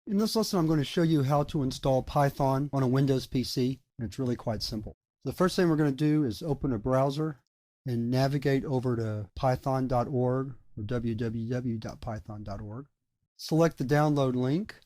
In this lesson, I'm going to show you how to install Python on a Windows PC, and it's really quite simple. The first thing we're going to do is open a browser and navigate over to python.org or www.python.org. Select the download link.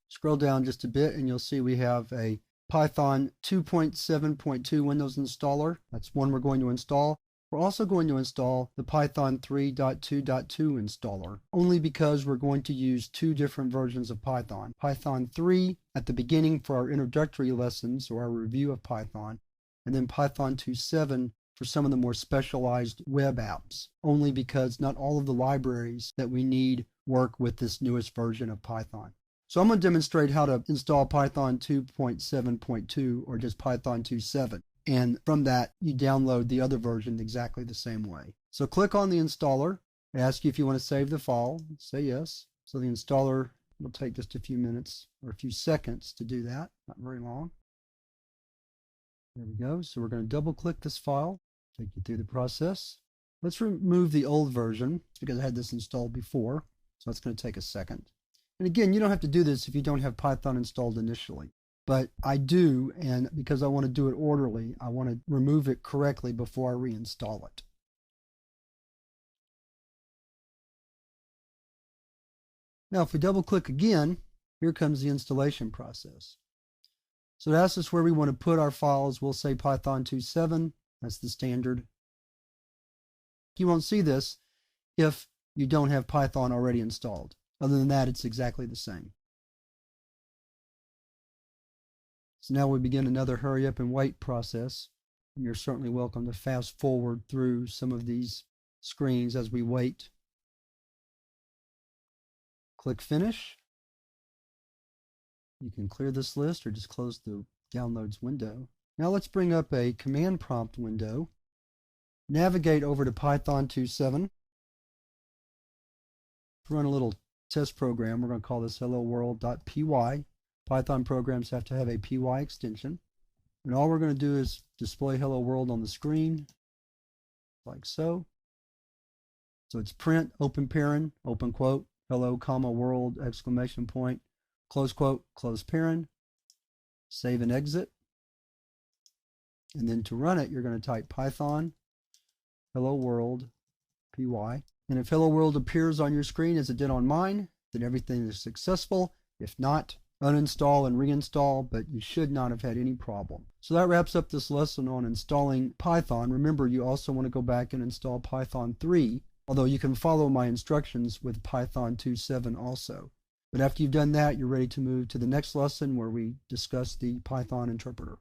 Scroll down just a bit and you'll see we have a Python 2.7.2 Windows installer. That's one we're going to install. We're also going to install the Python 3.2.2 installer, only because we're going to use two different versions of Python. Python 3 at the beginning for our introductory lessons or our review of Python, and then Python 2.7 for some of the more specialized web apps, only because not all of the libraries that we need work with this newest version of Python. So I'm going to demonstrate how to install Python 2.7.2 or just Python 2.7. And from that, you download the other version exactly the same way. So click on the installer. It asks you if you want to save the file. Say yes. So the installer will take just a few minutes or a few seconds to do that. Not very long. There we go. So we're going to double click this file, take you through the process. Let's remove the old version because I had this installed before. So it's going to take a second. And again, you don't have to do this if you don't have Python installed initially. But I do, and because I want to do it orderly, I want to remove it correctly before I reinstall it. Now, if we double click again, here comes the installation process. So it asks us where we want to put our files. We'll say Python 2.7. That's the standard. You won't see this if you don't have Python already installed. Other than that, it's exactly the same. So now we begin another hurry up and wait process. You're certainly welcome to fast forward through some of these screens as we wait. Click Finish. You can clear this list or just close the Downloads window. Now let's bring up a command prompt window. Navigate over to Python 2.7. Run a little test program. We're going to call this hello-world.py. Python programs have to have a py extension. And all we're going to do is display hello world on the screen, like so. So it's print, open paren, open quote, hello, comma, world, exclamation point, close quote, close paren, save and exit. And then to run it, you're going to type Python, hello world, py. And if hello world appears on your screen as it did on mine, then everything is successful. If not, uninstall and reinstall, but you should not have had any problem. So that wraps up this lesson on installing Python. Remember, you also want to go back and install Python 3, although you can follow my instructions with Python 2.7 also. But after you've done that, you're ready to move to the next lesson where we discuss the Python interpreter.